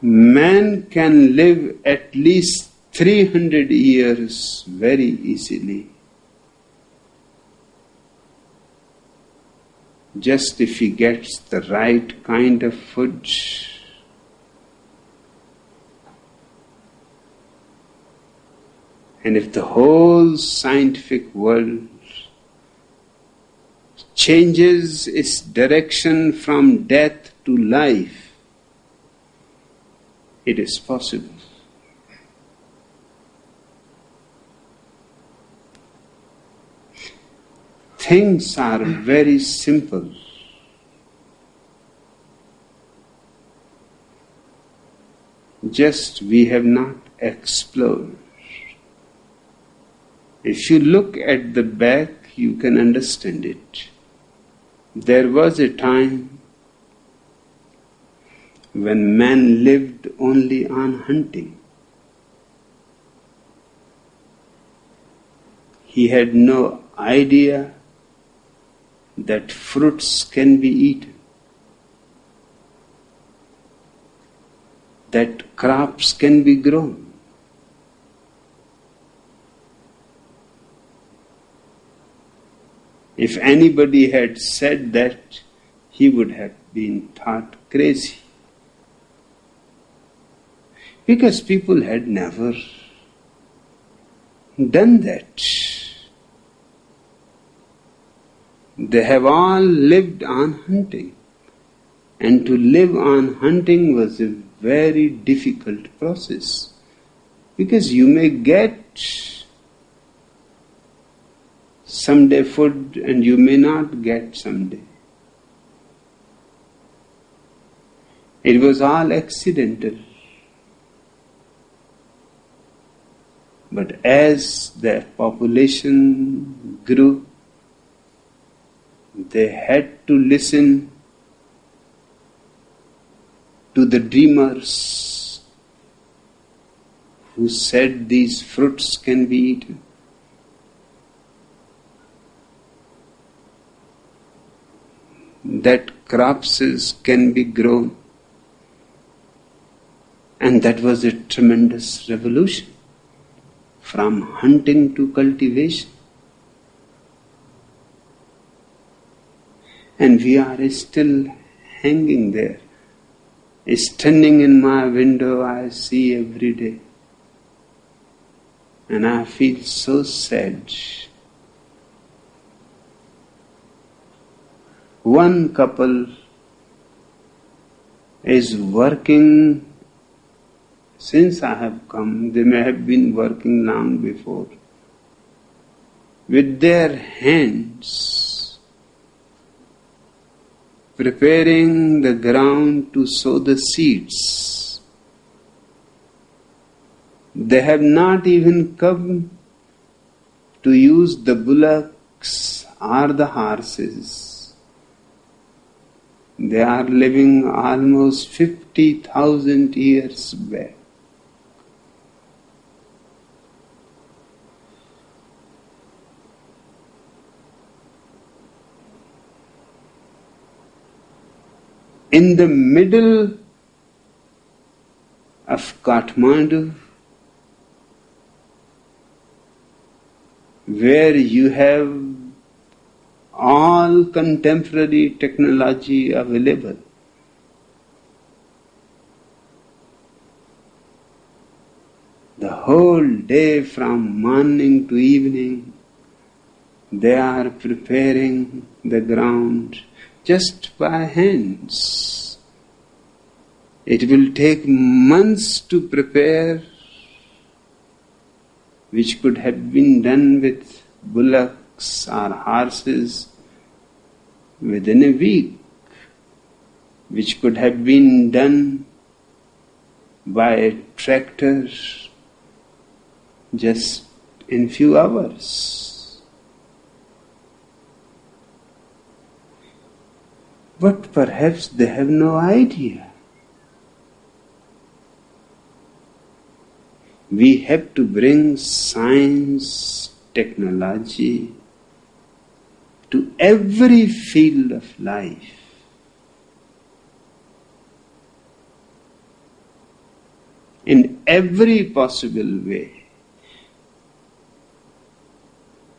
Man can live at least 300 years very easily. Just if he gets the right kind of food. And if the whole scientific world changes its direction from death to life, it is possible. Things are very simple. Just we have not explored. If you look at the back, you can understand it. There was a time when man lived only on hunting. He had no idea that fruits can be eaten, that crops can be grown. If anybody had said that, he would have been thought crazy. Because people had never done that. They have all lived on hunting. And to live on hunting was a very difficult process. Because you may get someday food and you may not get someday. It was all accidental. But as the population grew, they had to listen to the dreamers who said these fruits can be eaten. That crops can be grown. And that was a tremendous revolution. From hunting to cultivation. And we are still hanging there. Standing in my window, I see every day. And I feel so sad. One couple is working since I have come. They may have been working long before. With their hands, preparing the ground to sow the seeds. They have not even come to use the bullocks or the horses. They are living almost 50,000 years back. In the middle of Kathmandu, where you have all contemporary technology available, the whole day from morning to evening, they are preparing the ground just by hands. It will take months to prepare, which could have been done with bullocks or horses within a week, which could have been done by a tractor just in few hours. But perhaps they have no idea. We have to bring science, technology to every field of life. in every possible way.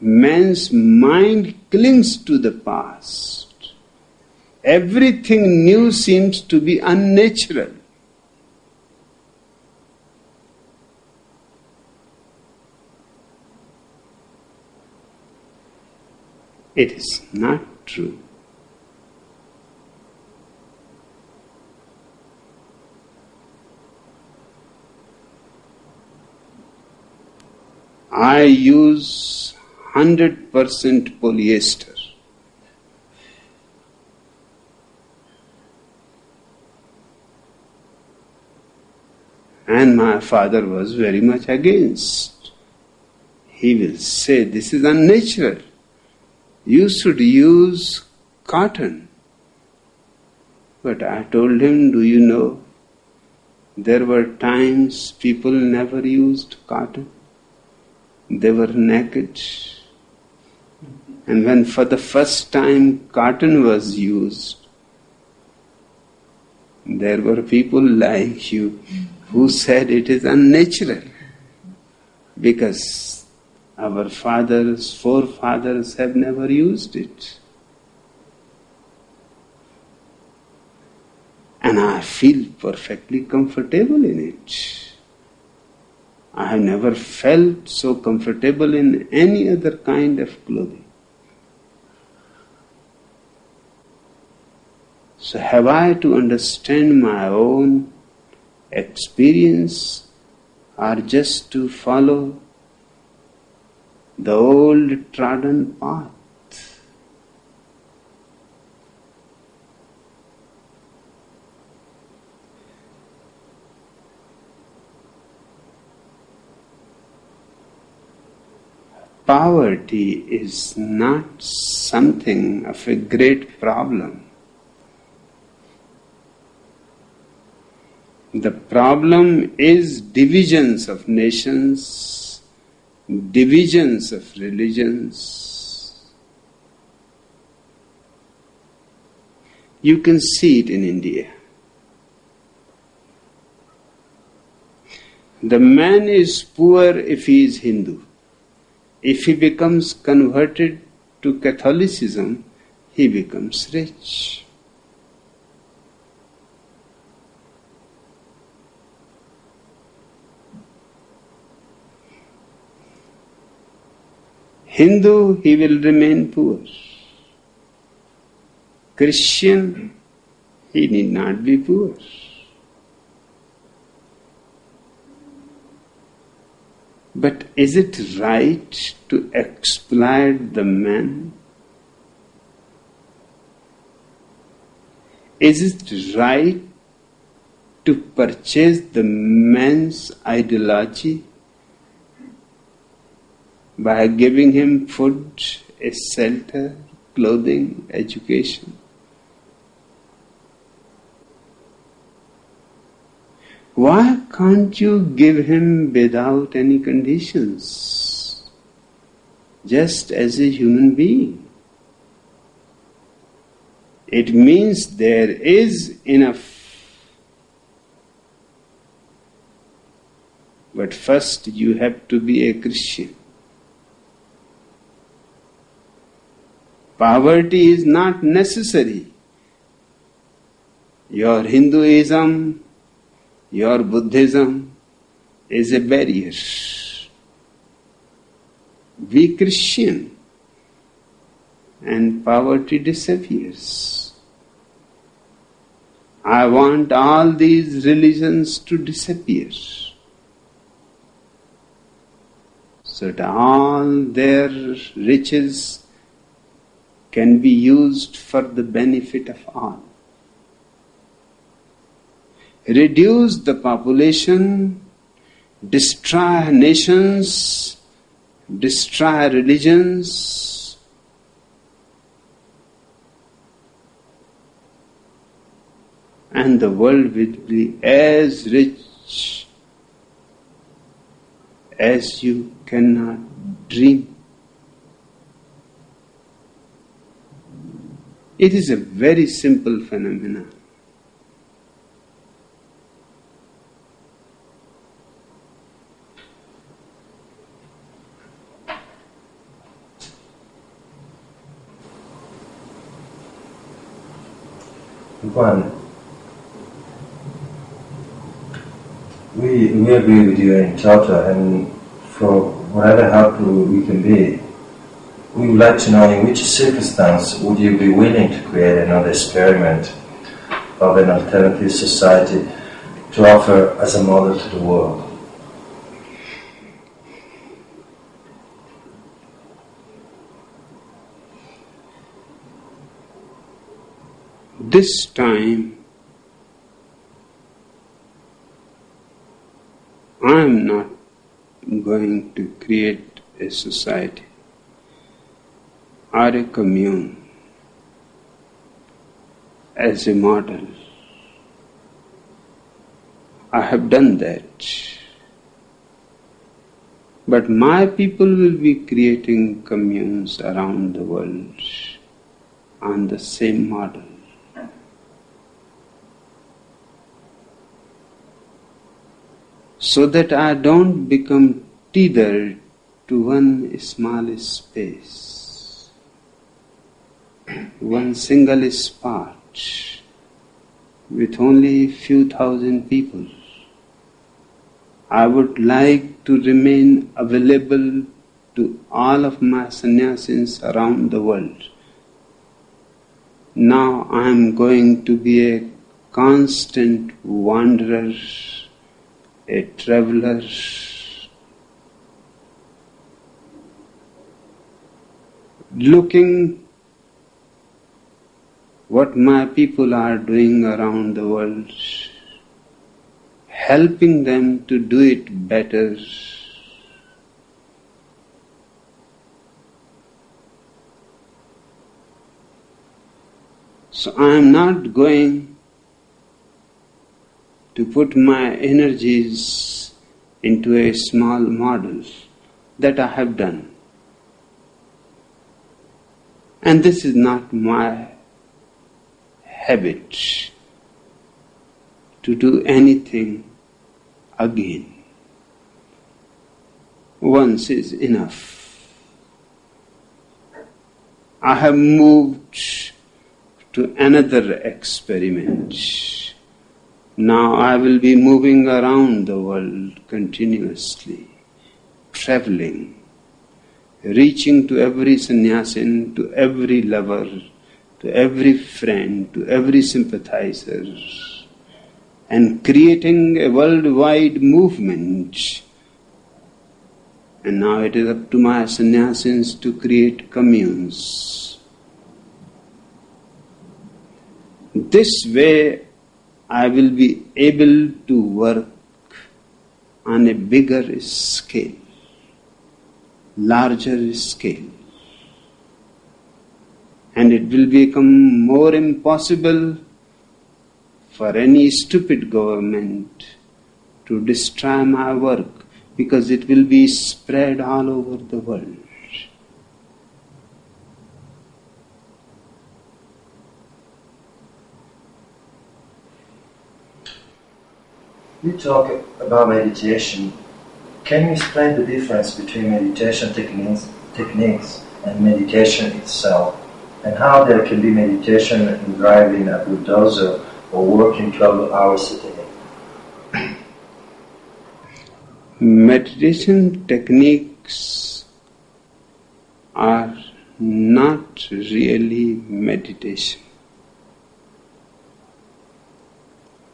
Man's mind clings to the past. Everything new seems to be unnatural. It is not true. I use 100% polyester. And my father was very much against. He will say, this is unnatural. You should use cotton. But I told him, do you know, there were times people never used cotton. They were naked. And when for the first time cotton was used, there were people like you who said it is unnatural. Because our forefathers have never used it. And I feel perfectly comfortable in it. I have never felt so comfortable in any other kind of clothing. So have I to understand my own experience or just to follow the old trodden path? Poverty is not something of a great problem. The problem is divisions of nations, divisions of religions. You can see it in India. The man is poor if he is Hindu. If he becomes converted to Catholicism, he becomes rich. Hindu, he will remain poor. Christian, he need not be poor. But is it right to exploit the man? Is it right to purchase the man's ideology by giving him food, a shelter, clothing, education? Why can't you give him without any conditions, just as a human being? It means there is enough. But first you have to be a Christian. Poverty is not necessary. Your Hinduism, your Buddhism is a barrier. Be Christian and poverty disappears. I want all these religions to disappear, so that all their riches can be used for the benefit of all. Reduce the population, destroy nations, destroy religions, and the world will be as rich as you cannot dream. It is a very simple phenomenon. One, we agree with you in total, and for whatever help we can be, we would like to know in which circumstance would you be willing to create another experiment of an alternative society to offer as a model to the world? This time, I am not going to create a society or a commune as a model. I have done that. But my people will be creating communes around the world on the same model. So that I don't become tethered to one small space, one single spot with only few thousand people. I would like to remain available to all of my sannyasins around the world. Now I am going to be a constant wanderer, a traveler, looking what my people are doing around the world, helping them to do it better. So I am not going to put my energies into a small model that I have done. And this is not my habit to do anything again. Once is enough. I have moved to another experiment. Now I will be moving around the world continuously, traveling, reaching to every sannyasin, to every lover, to every friend, to every sympathizer, and creating a worldwide movement. And now it is up to my sannyasins to create communes. This way I will be able to work on a bigger scale, larger scale. And it will become more impossible for any stupid government to destroy my work, because it will be spread all over the world. You talk about meditation. Can you explain the difference between meditation techniques and meditation itself, and how there can be meditation in driving a bulldozer or working 12 hours a day? Meditation techniques are not really meditation.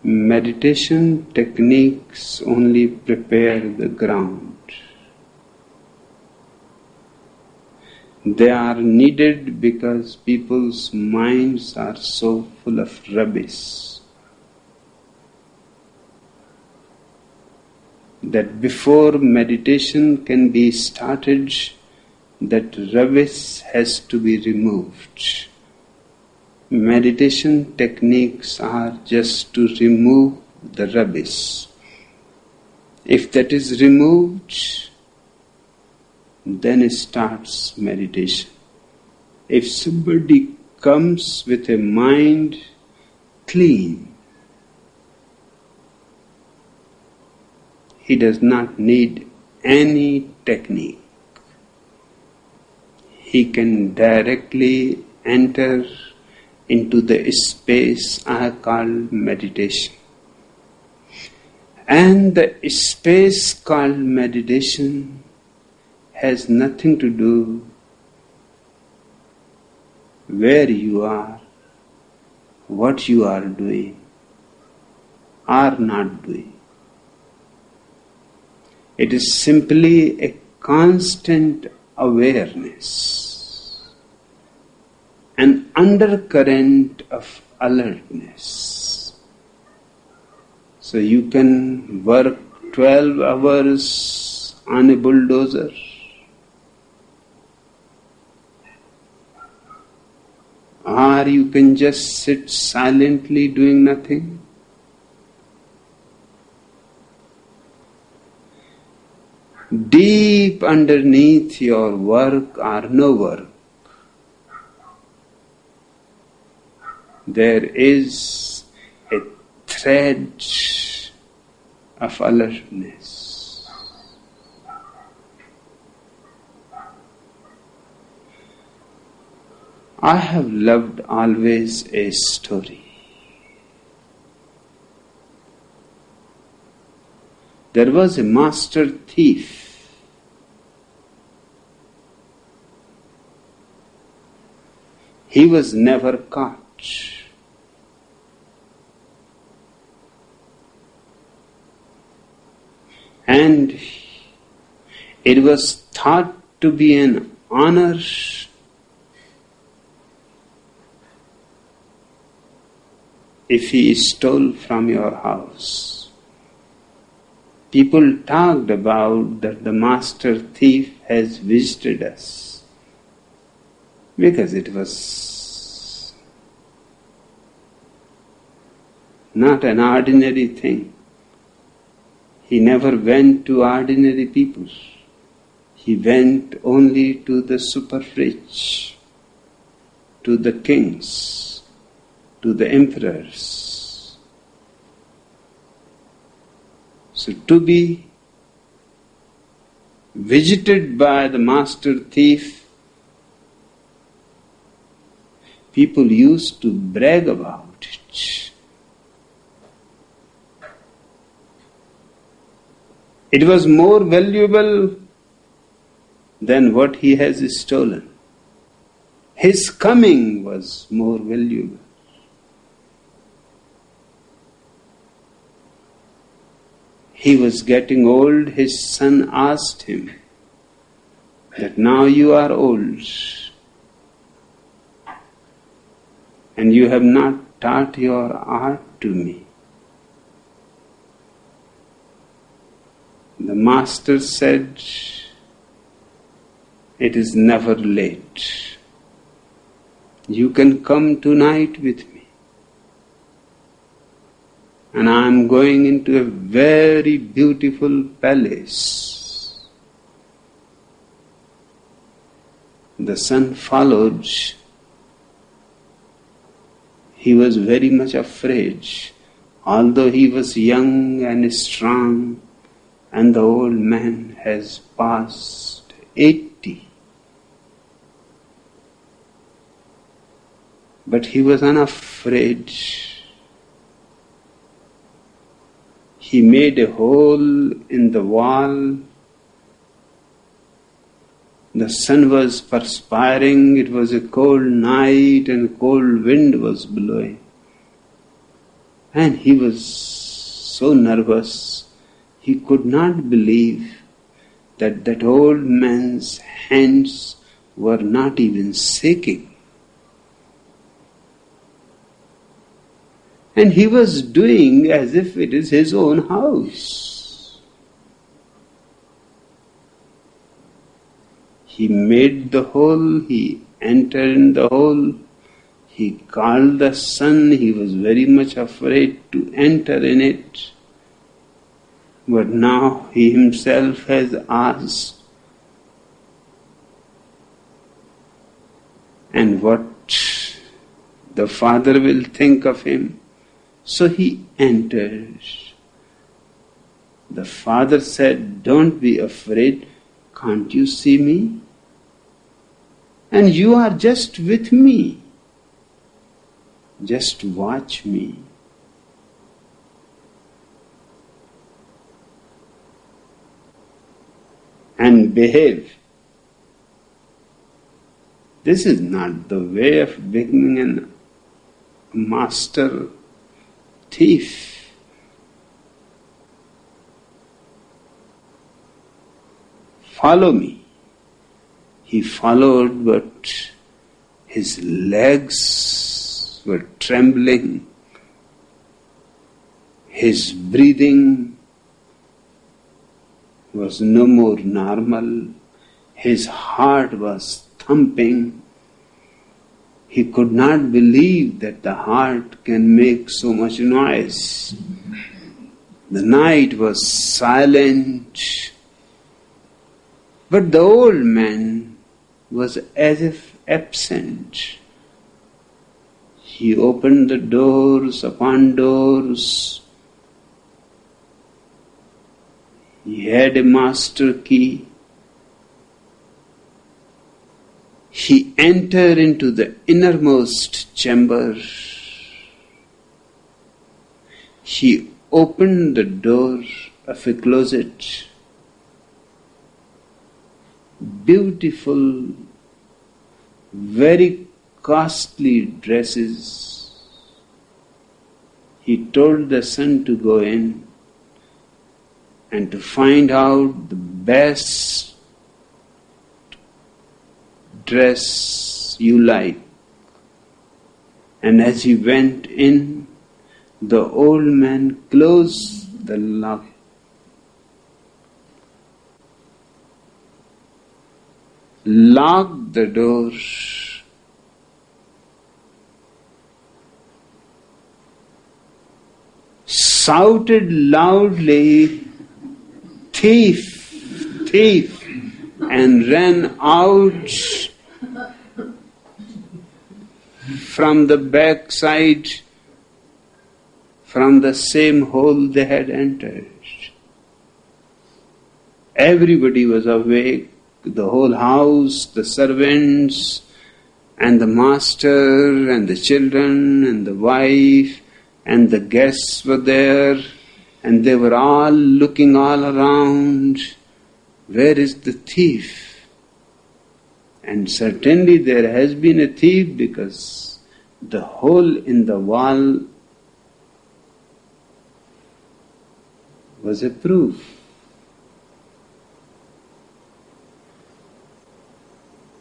Meditation techniques only prepare the ground. They are needed because people's minds are so full of rubbish that before meditation can be started, that rubbish has to be removed. Meditation techniques are just to remove the rubbish. If that is removed, then starts meditation. If somebody comes with a mind clean, he does not need any technique. He can directly enter into the space I call meditation. And the space called meditation has nothing to do where you are, what you are doing, or not doing. It is simply a constant awareness, an undercurrent of alertness. So you can work 12 hours on a bulldozer, or you can just sit silently doing nothing. Deep underneath your work or no work, there is a thread of alertness. I have loved always a story. There was a master thief. He was never caught. And it was thought to be an honor if he stole from your house. People talked about that the master thief has visited us, because it was not an ordinary thing. He never went to ordinary people. He went only to the super rich, to the kings, to the emperors. So to be visited by the master thief, people used to brag about it. It was more valuable than what he has stolen. His coming was more valuable. He was getting old. His son asked him that now you are old and you have not taught your art to me. The master said, it is never late. You can come tonight with me. And I am going into a very beautiful palace. The son followed. He was very much afraid, although he was young and strong, and the old man has passed 80. But he was unafraid. He made a hole in the wall. The sun was perspiring. It was a cold night and a cold wind was blowing. And he was so nervous. He could not believe that old man's hands were not even shaking. And he was doing as if it is his own house. He made the hole, he entered in the hole, he called the sun. He was very much afraid to enter in it. But now he himself has asked, and what the father will think of him. So he entered. The father said, don't be afraid. Can't you see me? And you are just with me. Just watch me. And behave. This is not the way of becoming a master thief. Follow me. He followed, but his legs were trembling. His breathing was no more normal. His heart was thumping. He could not believe that the heart can make so much noise. The night was silent. But the old man was as if absent. He opened the doors upon doors. He had a master key. He entered into the innermost chamber. He opened the door of a closet. Beautiful, very costly dresses. He told the son to go in and to find out the best dress you like. And as he went in, the old man closed the lock. Locked the door. Shouted loudly, "Thief! Thief!" and ran out from the backside, from the same hole they had entered. Everybody was awake. The whole house, the servants, and the master, and the children, and the wife, and the guests were there, and they were all looking all around. Where is the thief? And certainly there has been a thief, because the hole in the wall was a proof.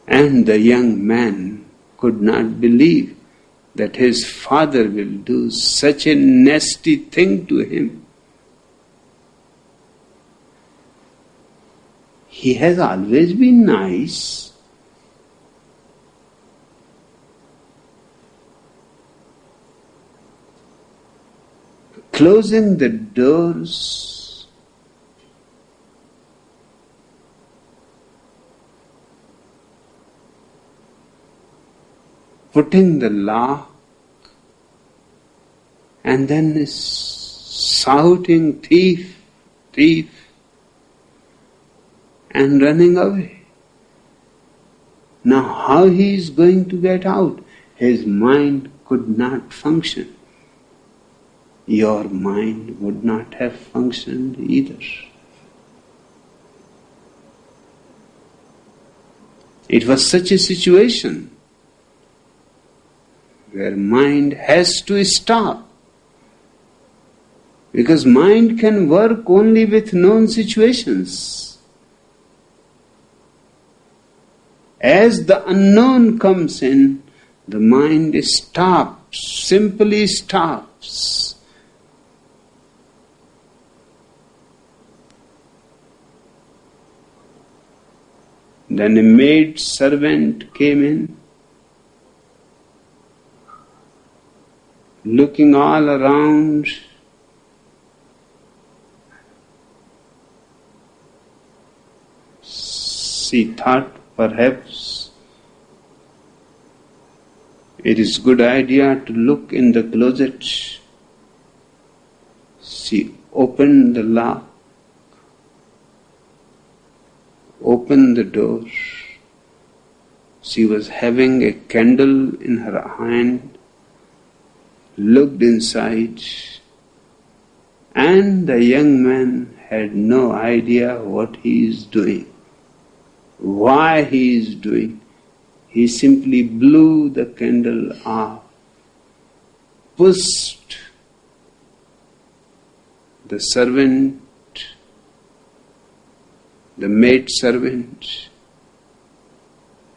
And the young man could not believe that his father will do such a nasty thing to him. He has always been nice. Closing the doors, putting the lock, and then shouting, "Thief, thief," and running away. Now how he is going to get out? His mind could not function. Your mind would not have functioned either. It was such a situation where mind has to stop. Because mind can work only with known situations. As the unknown comes in, the mind stops, simply stops. Then a maid servant came in, looking all around. She thought perhaps it is good idea to look in the closet. She opened the lock, opened the door. She was having a candle in her hand. looked inside, and the young man had no idea what he is doing, why he is doing. He simply blew the candle off, pushed the servant, the maid servant,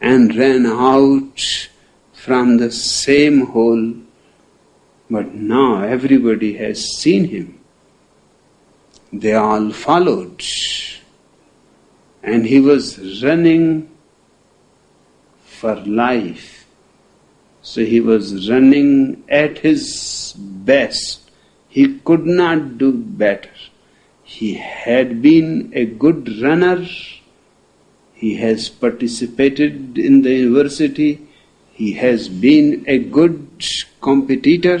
and ran out from the same hole. But now everybody has seen him. They all followed. And he was running for life. So he was running at his best. He could not do better. He had been a good runner. He has participated in the university. He has been a good competitor.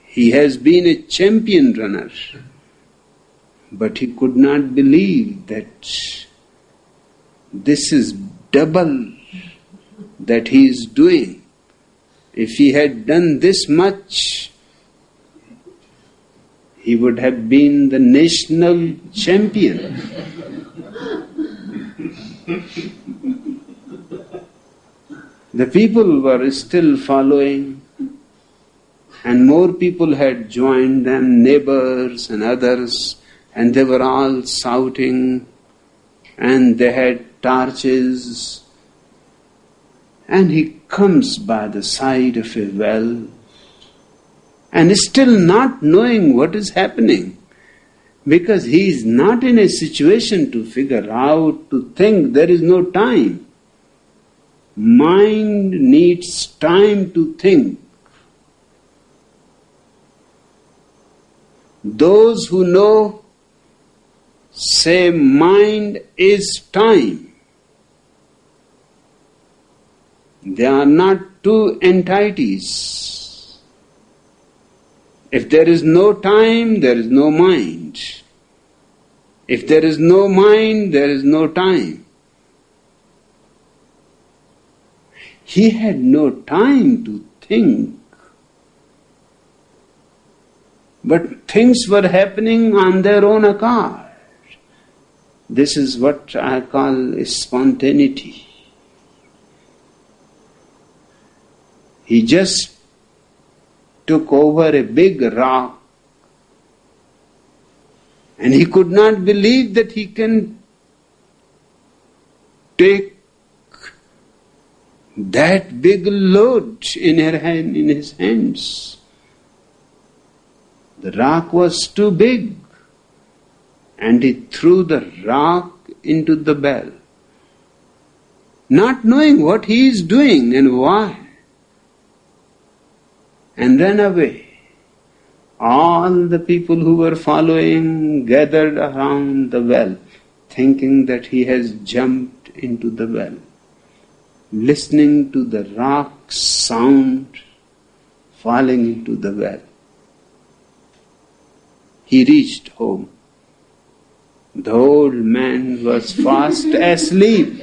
He has been a champion runner. But he could not believe that this is double that he is doing. If he had done this much, he would have been the national champion. The people were still following, and more people had joined them, neighbors and others, and they were all shouting, and they had torches. And he comes by the side of a well, and still not knowing what is happening, because he is not in a situation to figure out, to think. There is no time. Mind needs time to think. Those who know say mind is time. They are not two entities. If there is no time, there is no mind. If there is no mind, there is no time. He had no time to think. But things were happening on their own account. This is what I call spontaneity. He just took over a big rock, and he could not believe that he can take that big load in his hands. The rock was too big, and he threw the rock into the well, not knowing what he is doing and why, and ran away. All the people who were following gathered around the well, thinking that he has jumped into the well, listening to the rock's sound falling into the well. He reached home. The old man was fast asleep.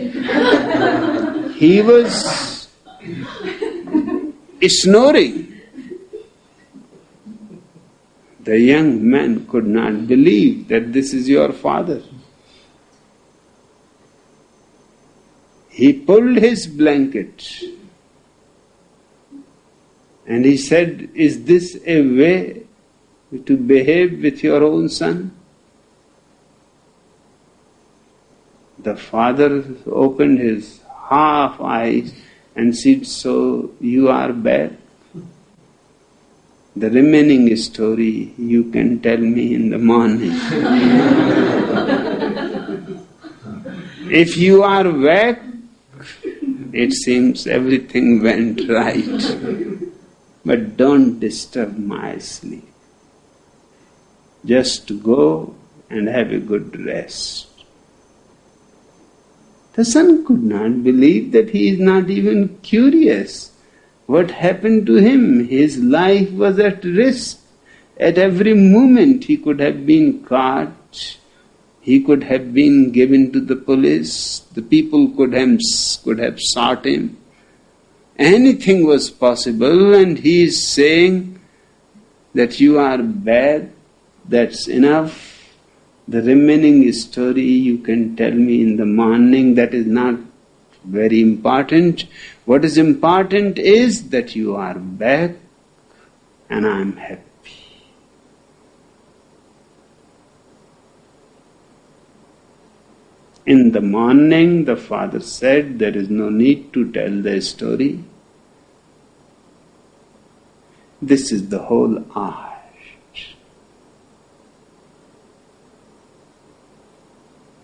He was snoring. The young man could not believe that this is your father. He pulled his blanket and he said, "Is this a way to behave with your own son?" The father opened his half eyes and said, "So you are back? The remaining story you can tell me in the morning." If you are back, it seems everything went right. But don't disturb my sleep. Just go and have a good rest. The son could not believe that he is not even curious. What happened to him? His life was at risk. At every moment he could have been caught. He could have been given to the police. The people could have sought him. anything was possible, and he is saying that you are bad, that's enough. The remaining story you can tell me in the morning, that is not very important. What is important is that you are back and I am happy. In the morning, the father said, there is no need to tell the story. This is the whole art.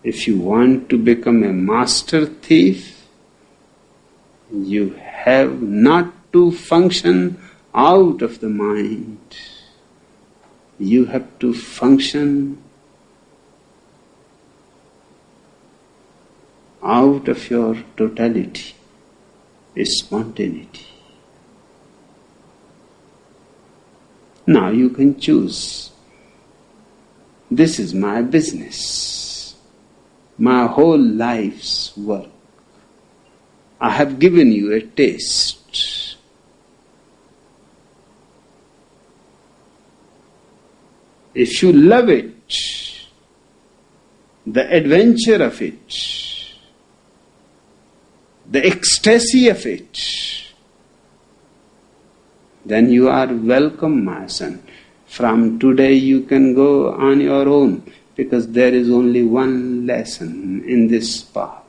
If you want to become a master thief, you have not to function out of the mind. You have to function out of your totality, spontaneity. Now you can choose. This is my business, my whole life's work. I have given you a taste. If you love it, the adventure of it, the ecstasy of it, then you are welcome, my son. From today you can go on your own, because there is only one lesson in this path.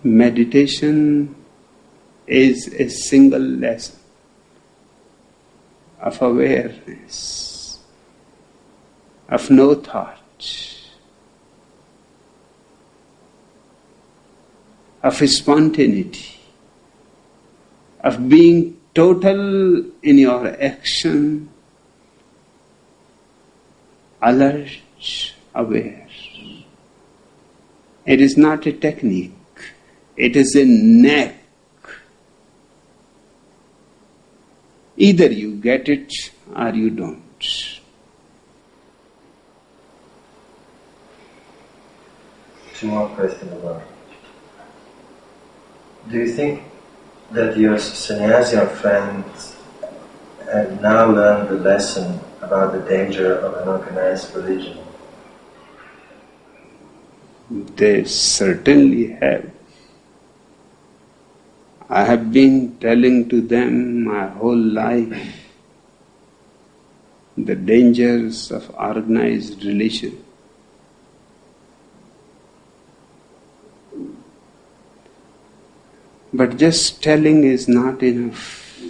Meditation is a single lesson of awareness, of no thought, of spontaneity, of being total in your action, alert, aware. It is not a technique, it is a knack. Either you get it or you don't. Two more questions about it. Do you think that your sannyasa friends have now learned the lesson about the danger of an organized religion? They certainly have. I have been telling to them my whole life the dangers of organized religion. But just telling is not enough.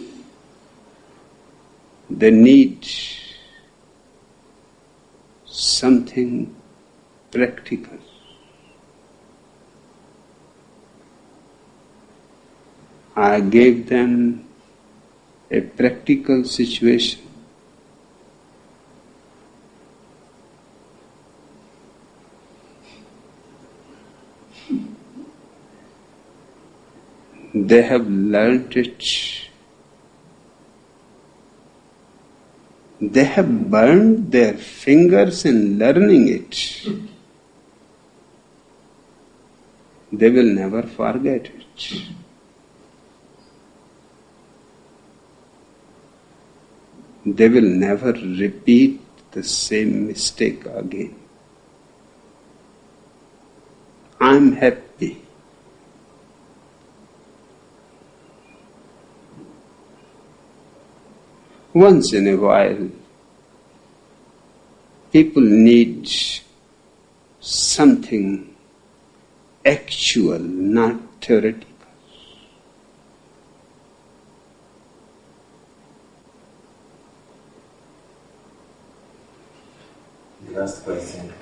They need something practical. I gave them a practical situation. They have learnt it. They have burned their fingers in learning it. They will never forget it. They will never repeat the same mistake again. I am happy. Once in a while, people need something actual, not theoretical. Last question.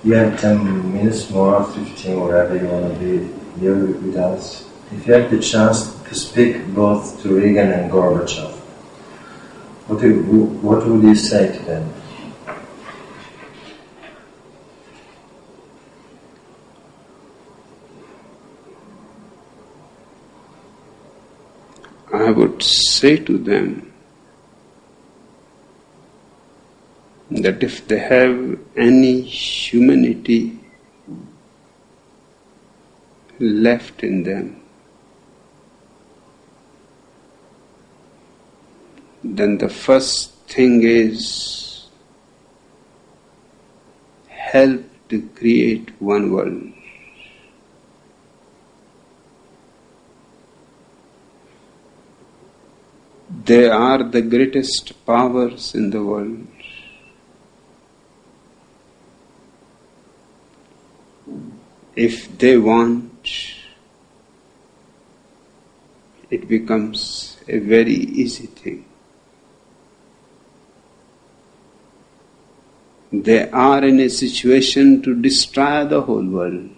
You have 10 minutes more, 15, whatever you want to be here with us. If you have the chance to speak both to Reagan and Gorbachev, what would you say to them? I would say to them, that if they have any humanity left in them, then the first thing is help to create one world. They are the greatest powers in the world. If they want, it becomes a very easy thing. They are in a situation to destroy the whole world.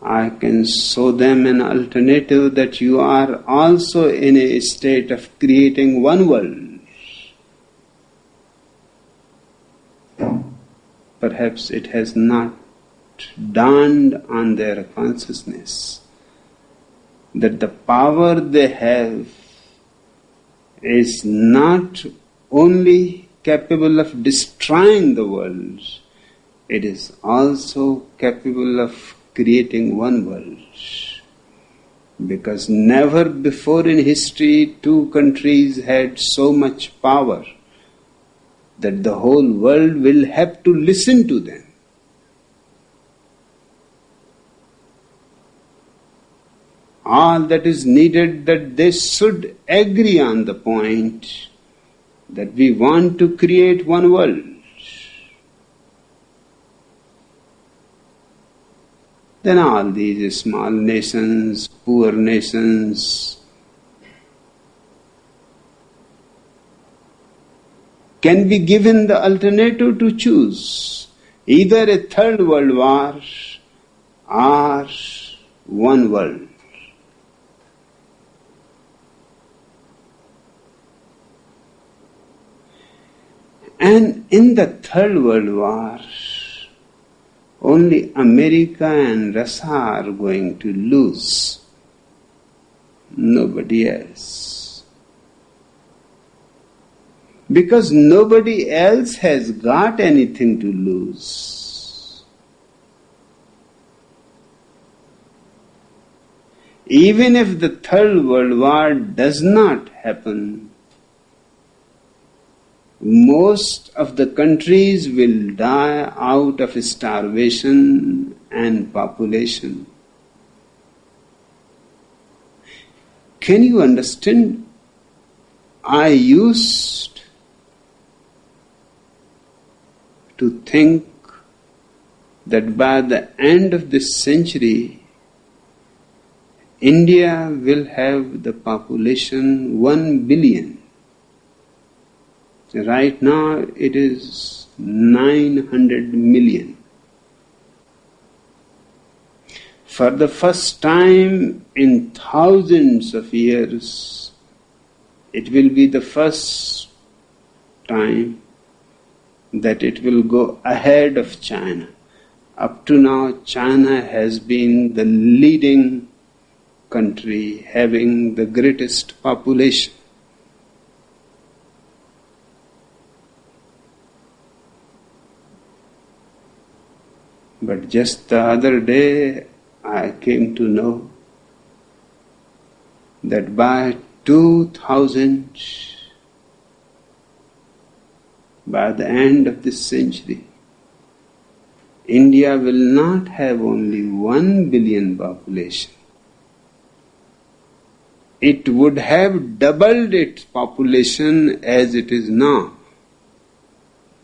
I can show them an alternative that you are also in a state of creating one world. Perhaps it has not dawned on their consciousness that the power they have is not only capable of destroying the world, it is also capable of creating one world. Because never before in history two countries had so much power that the whole world will have to listen to them. All that is needed that they should agree on the point that we want to create one world. Then all these small nations, poor nations, can be given the alternative to choose either a third world war or one world. And in the third world war, only America and Russia are going to lose, nobody else. Because nobody else has got anything to lose. Even if the third world war does not happen, most of the countries will die out of starvation and population. Can you understand? I used to think that by the end of this century, India will have the population 1 billion. Right now it is 900 million. For the first time in thousands of years, it will be the first time that it will go ahead of China. Up to now, China has been the leading country having the greatest population. But just the other day, I came to know that by 2000, by the end of this century, India will not have only 1 billion population. It would have doubled its population as it is now.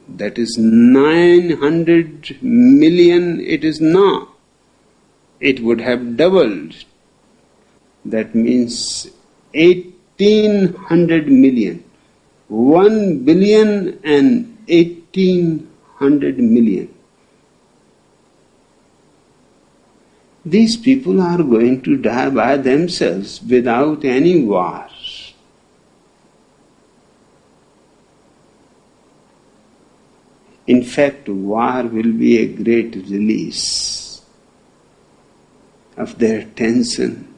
That is 900 million it is now. It would have doubled. That means 1800 million. 1 billion and 1800 million. These people are going to die by themselves without any war. In fact, war will be a great release of their tension,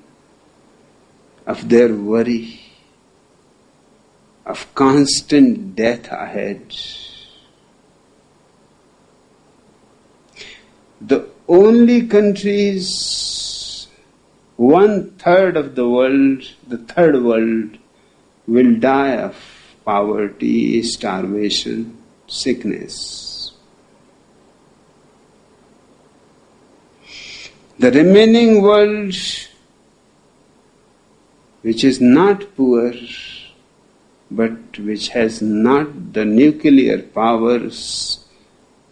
of their worry, constant death ahead. The only countries, 1/3 of the world, the third world, will die of poverty, starvation, sickness. The remaining world, which is not poor, but which has not the nuclear powers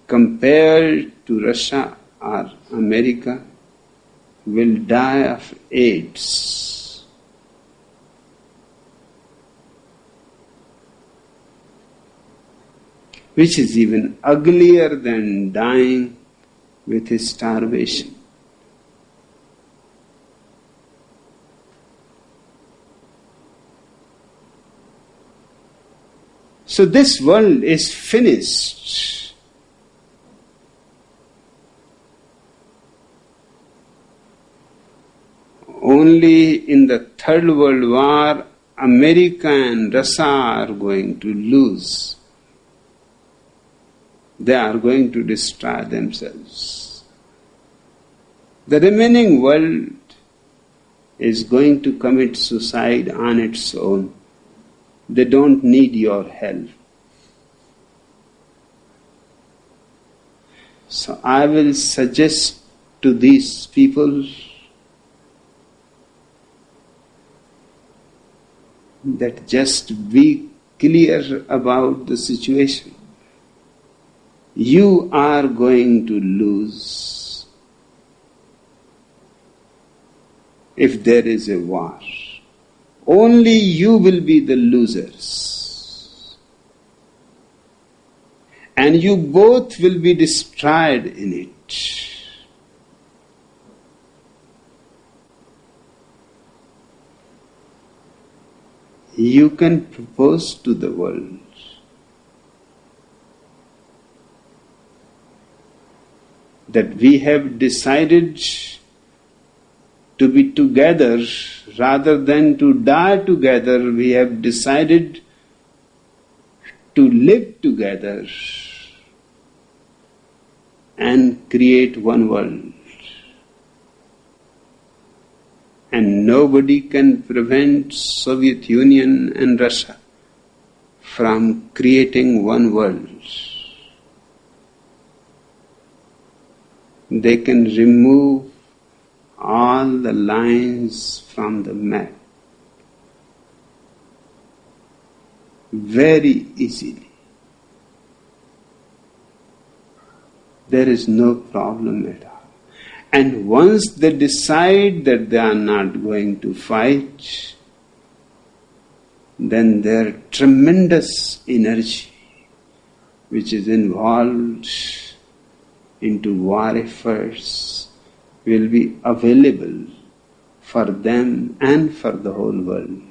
compared to Russia or America, will die of AIDS. Which is even uglier than dying with starvation. So this world is finished. Only in the Third World War, America and Russia are going to lose. They are going to destroy themselves. The remaining world is going to commit suicide on its own. They don't need your help. So I will suggest to these people that just be clear about the situation. You are going to lose if there is a war. Only you will be the losers. And you both will be destroyed in it. You can propose to the world that we have decided to be together rather than to die together. We have decided to live together and create one world. And nobody can prevent Soviet Union and Russia from creating one world. They can remove all the lines from the map very easily. There is no problem at all. And once they decide that they are not going to fight, then their tremendous energy which is involved into war efforts will be available for them and for the whole world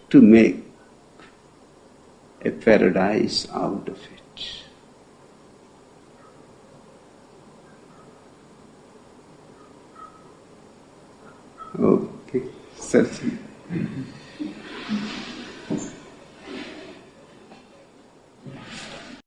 to make a paradise out of it. Okay, certainly.